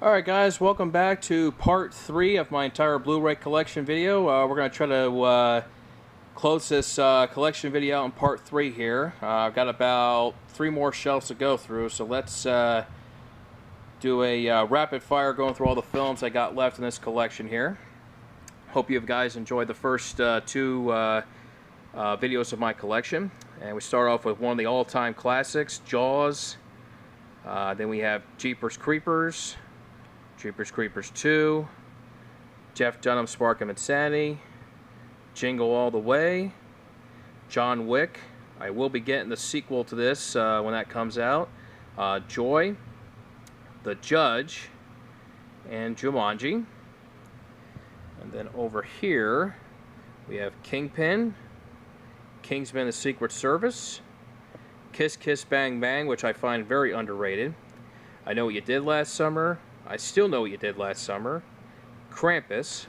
Alright guys, welcome back to part 3 of my entire Blu-ray collection video. We're going to try to close this collection video out in part 3 here. I've got about 3 more shelves to go through, so let's do a rapid fire going through all the films I got left in this collection here. Hope you guys enjoyed the first 2 videos of my collection. And we start off with one of the all-time classics, Jaws. Then we have Jeepers Creepers. Jeepers Creepers 2, Jeff Dunham's Spark of Insanity, Jingle All the Way, John Wick. I will be getting the sequel to this when that comes out. Joy, The Judge, and Jumanji. And then over here, we have Kingpin, Kingsman: The Secret Service, Kiss Kiss Bang Bang, which I find very underrated. I Know What You Did Last Summer, I Still Know What You Did Last Summer, Krampus,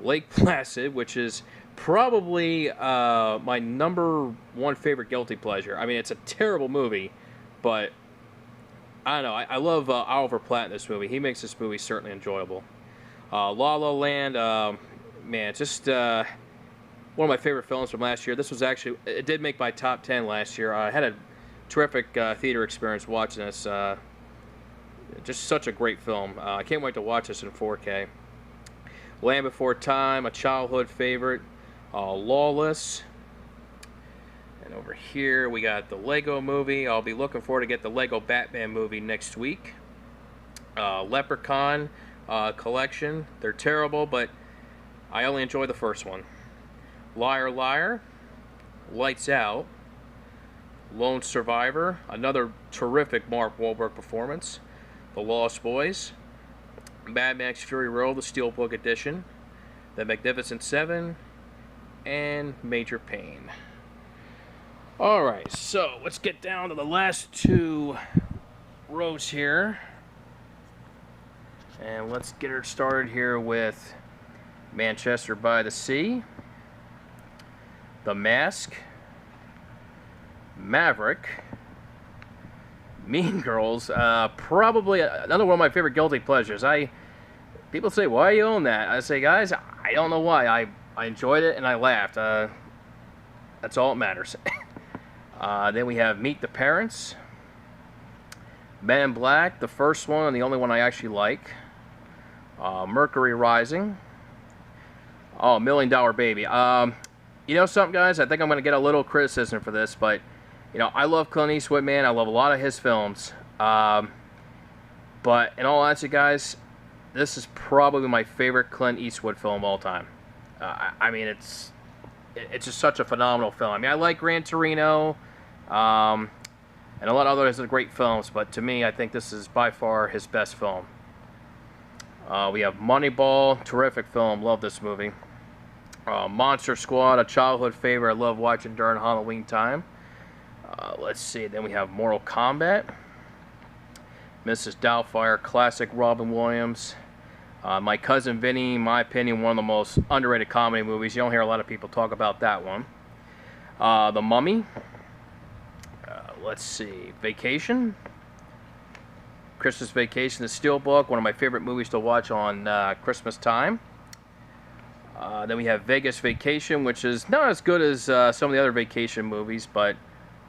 Lake Placid, which is probably my #1 favorite guilty pleasure. I mean, it's a terrible movie, but I don't know. I love Oliver Platt in this movie. He makes this movie certainly enjoyable. La La Land, man, just one of my favorite films from last year. This was actually, it did make my top 10 last year. I had a terrific theater experience watching this. Just such a great film. I can't wait to watch this in 4K. Land Before Time, a childhood favorite. Lawless. And over here we got the Lego Movie. I'll be looking forward to get the Lego Batman movie next week. Leprechaun collection. They're terrible, but I only enjoy the first one. Liar Liar. Lights Out. Lone Survivor. Another terrific Mark Wahlberg performance. The Lost Boys, Mad Max Fury Road, the Steelbook Edition, The Magnificent Seven, and Major Payne. Alright, so let's get down to the last 2 rows here. And let's get her started here with Manchester by the Sea, The Mask, Maverick, Mean Girls, probably another one of my favorite guilty pleasures. People say, why you own that? I say, guys, I don't know why. I enjoyed it and I laughed. That's all that matters. Then we have Meet the Parents, Men in Black, the first one and the only one I actually like. Mercury Rising. Oh, $1 Million Baby. You know something, guys? I think I'm going to get a little criticism for this, but you know, I love Clint Eastwood, man. I love a lot of his films. But in all honesty, guys, this is probably my favorite Clint Eastwood film of all time. I mean, it's just such a phenomenal film. I mean, I like Gran Torino, and a lot of others are great films, but to me, I think this is by far his best film. We have Moneyball, terrific film. Love this movie. Monster Squad, a childhood favorite. I love watching during Halloween time. Let's see, then we have Mortal Kombat, Mrs. Doubtfire, classic Robin Williams, My Cousin Vinny, in my opinion, one of the most underrated comedy movies. You don't hear a lot of people talk about that one. The Mummy, let's see, Vacation, Christmas Vacation, The Steelbook, one of my favorite movies to watch on Christmas time. Then we have Vegas Vacation, which is not as good as some of the other vacation movies, but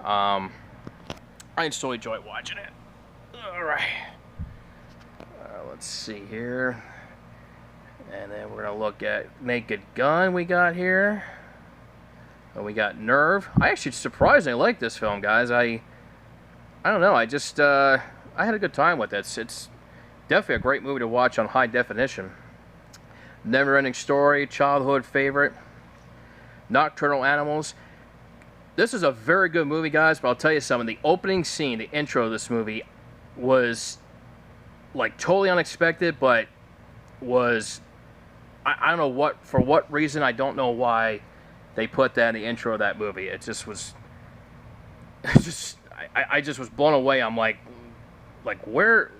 I still enjoy watching it. Alright. Let's see here. And then we're going to look at Naked Gun we got here. And we got Nerve. I actually surprisingly like this film, guys. I don't know. I just, I had a good time with it. It's definitely a great movie to watch on high definition. Never Ending Story, childhood favorite. Nocturnal Animals. This is a very good movie, guys, but I'll tell you something. The opening scene, the intro of this movie, was, like, totally unexpected, but was, I don't know what, for what reason, I don't know why they put that in the intro of that movie. It just was, I just was blown away. I'm like where,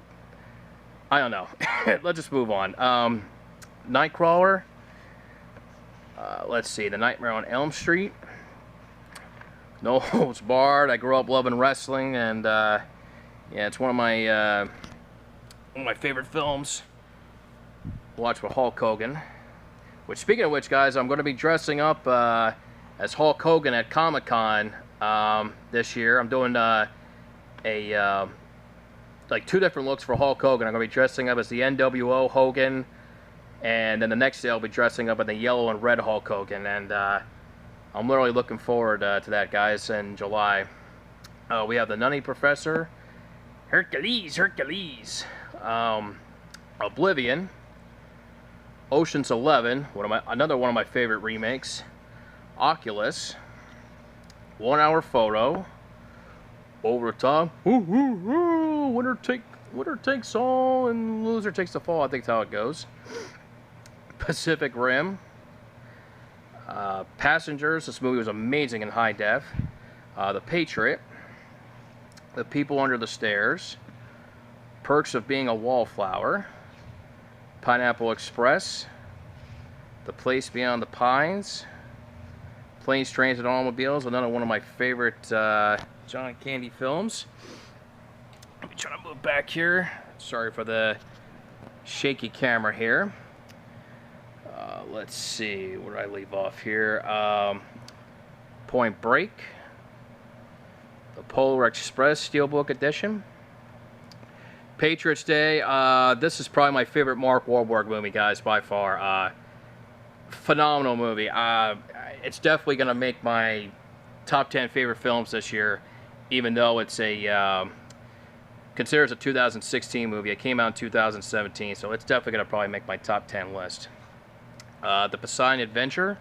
I don't know. Let's just move on. Nightcrawler. Let's see, The Nightmare on Elm Street. No Holds Barred. I grew up loving wrestling, and yeah, it's one of my one of my favorite films. Watch with Hulk Hogan. Which, speaking of which, guys, I'm going to be dressing up as Hulk Hogan at Comic-Con this year. I'm doing like 2 different looks for Hulk Hogan. I'm going to be dressing up as the NWO Hogan, and then the next day I'll be dressing up in the yellow and red Hulk Hogan, and I'm literally looking forward to that, guys, in July. We have the Nutty Professor, Hercules, Oblivion, Ocean's 11, another one of my favorite remakes, Oculus, 1 Hour Photo, Over the Top, winner takes all and loser takes the fall, I think that's how it goes. Pacific Rim, Passengers, this movie was amazing in high def, The Patriot, The People Under the Stairs, Perks of Being a Wallflower, Pineapple Express, The Place Beyond the Pines, Planes, Trains, and Automobiles, another one of my favorite John Candy films. Let me try to move back here. Sorry for the shaky camera here. Let's see, where did I leave off here? Point Break, The Polar Express Steelbook Edition, Patriots Day. This is probably my favorite Mark Wahlberg movie, guys, by far. Phenomenal movie. It's definitely going to make my top 10 favorite films this year, even though it's considered a 2016 movie. It came out in 2017, so it's definitely going to probably make my top 10 list. The Poseidon Adventure,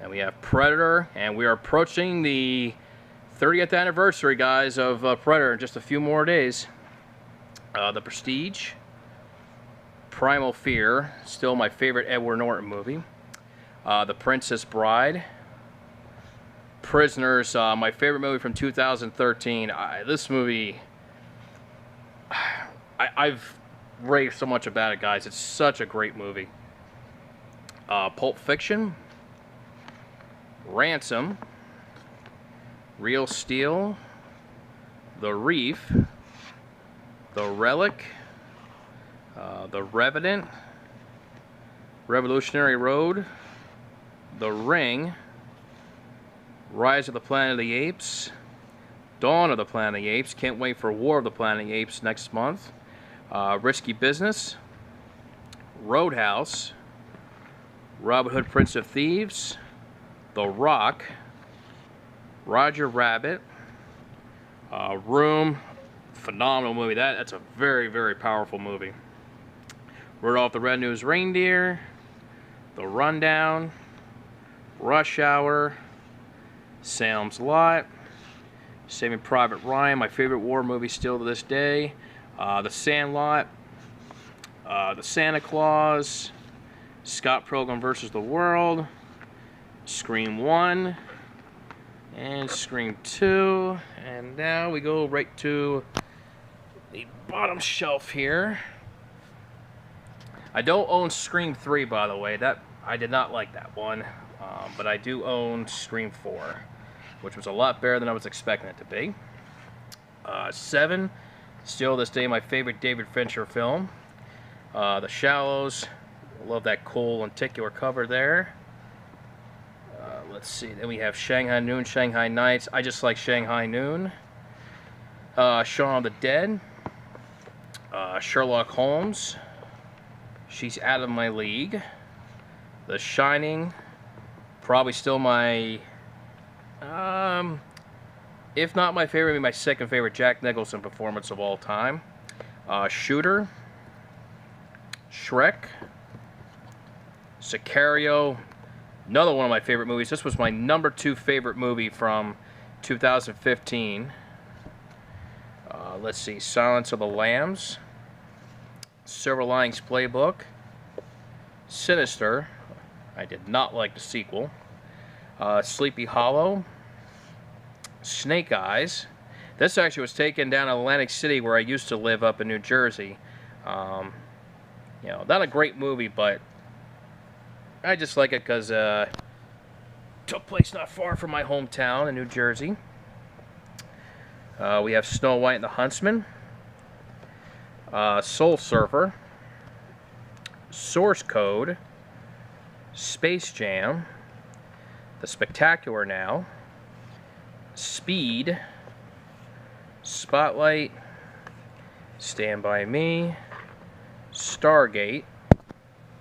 and we have Predator, and we are approaching the 30th anniversary, guys, of Predator in just a few more days. The Prestige, Primal Fear, still my favorite Edward Norton movie. The Princess Bride, Prisoners, my favorite movie from 2013. This movie, I've raved so much about it, guys. It's such a great movie. Pulp Fiction, Ransom, Real Steel, The Reef, The Relic, The Revenant, Revolutionary Road, The Ring, Rise of the Planet of the Apes, Dawn of the Planet of the Apes, can't wait for War of the Planet of the Apes next month, Risky Business, Roadhouse, Robin Hood, Prince of Thieves, The Rock, Roger Rabbit, Room, phenomenal movie. That's a very, very powerful movie. Rudolph the Red-Nosed Reindeer, The Rundown, Rush Hour, Salem's Lot, Saving Private Ryan, my favorite war movie still to this day, The Sandlot, The Santa Claus, Scott Pilgrim vs. the World, Scream 1, and Scream 2, and now we go right to the bottom shelf here. I don't own Scream 3, by the way. I did not like that one, but I do own Scream 4, which was a lot better than I was expecting it to be. 7, still this day my favorite David Fincher film. The Shallows, love that cool lenticular cover there. Let's see, then we have Shanghai Noon, Shanghai Nights. I just like Shanghai Noon. Shaun of the Dead, Sherlock Holmes, She's Out of My League, The Shining, probably still my, if not my favorite, maybe my second favorite Jack Nicholson performance of all time. Shooter, Shrek, Sicario, another one of my favorite movies. This was my number 2 favorite movie from 2015. Let's see, Silence of the Lambs, Silver Linings Playbook, Sinister, I did not like the sequel, Sleepy Hollow, Snake Eyes. This actually was taken down in Atlantic City, where I used to live up in New Jersey. You know, not a great movie, but I just like it because took place not far from my hometown in New Jersey. We have Snow White and the Huntsman, Soul Surfer, Source Code, Space Jam, The Spectacular Now, Speed, Spotlight, Stand By Me, Stargate.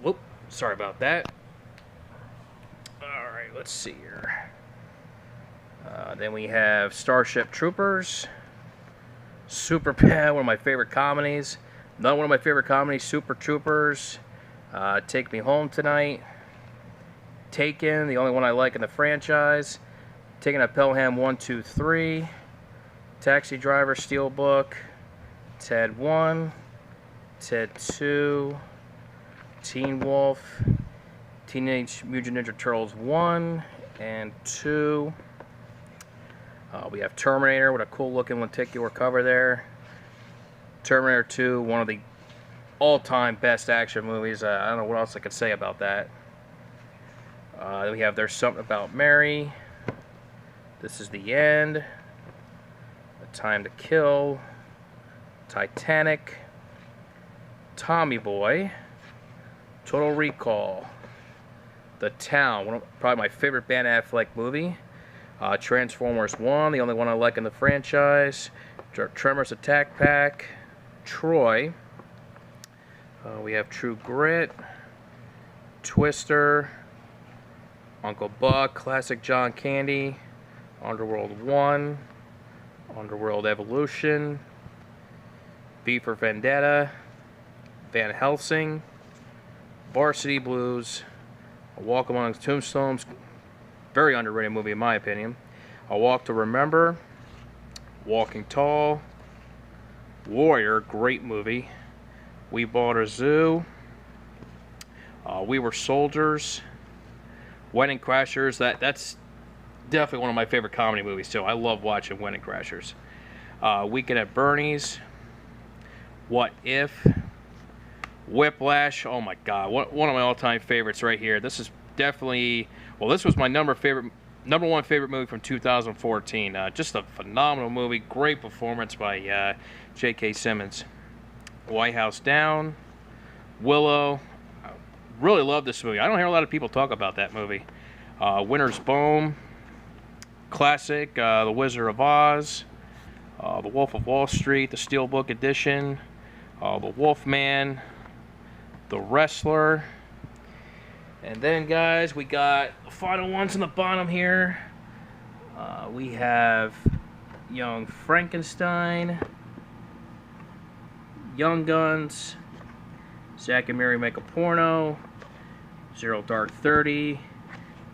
Whoop, sorry about that. Alright, let's see here. Then we have Starship Troopers, Superbad, one of my favorite comedies. Another one of my favorite comedies, Super Troopers, Take Me Home Tonight, Taken, the only one I like in the franchise, Taken at Pelham 1, 2, 3, Taxi Driver, Steelbook, Ted 1, Ted 2, Teen Wolf, Teenage Mutant Ninja Turtles 1 and 2. We have Terminator with a cool looking lenticular cover there. Terminator 2, one of the all-time best action movies. I don't know what else I could say about that. Then we have There's Something About Mary, This Is the End, A Time to Kill, Titanic, Tommy Boy, Total Recall, The Town, probably my favorite Ben Affleck movie, Transformers 1, the only one I like in the franchise, Tremors Attack Pack, Troy, we have True Grit, Twister, Uncle Buck, Classic John Candy, Underworld 1, Underworld Evolution, V for Vendetta, Van Helsing, Varsity Blues, A Walk Among Tombstones, very underrated movie in my opinion, A Walk to Remember, Walking Tall, Warrior, great movie, We Bought a Zoo, We Were Soldiers, Wedding Crashers, that's definitely one of my favorite comedy movies too. I love watching Wedding Crashers. Weekend at Bernie's, What If, Whiplash, oh my god, one of my all-time favorites right here. This is definitely, well, this was my number one favorite movie from 2014. Just a phenomenal movie, great performance by J.K. Simmons. White House Down, Willow, I really love this movie. I don't hear a lot of people talk about that movie. Winter's Bone, classic, The Wizard of Oz, The Wolf of Wall Street, the Steelbook Edition, The Wolfman, The Wrestler, and then guys, we got the final ones on the bottom here. We have Young Frankenstein, Young Guns, Zack and Mary Make a Porno, Zero Dark 30,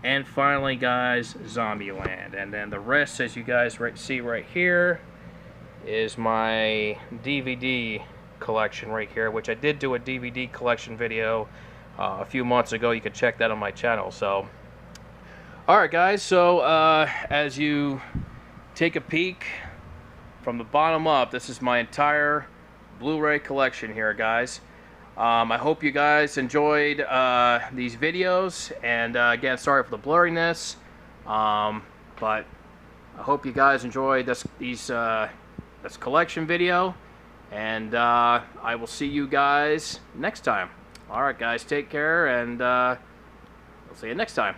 and finally guys, Zombieland. And then the rest, as you guys see right here, is my DVD collection right here, which I did do a DVD collection video a few months ago. You can check that on my channel. So alright guys, so as you take a peek from the bottom up, this is my entire Blu-ray collection here guys. I hope you guys enjoyed these videos, and again, sorry for the blurriness, but I hope you guys enjoyed this collection video, and I will see you guys next time. Alright guys, take care, and I'll see you next time.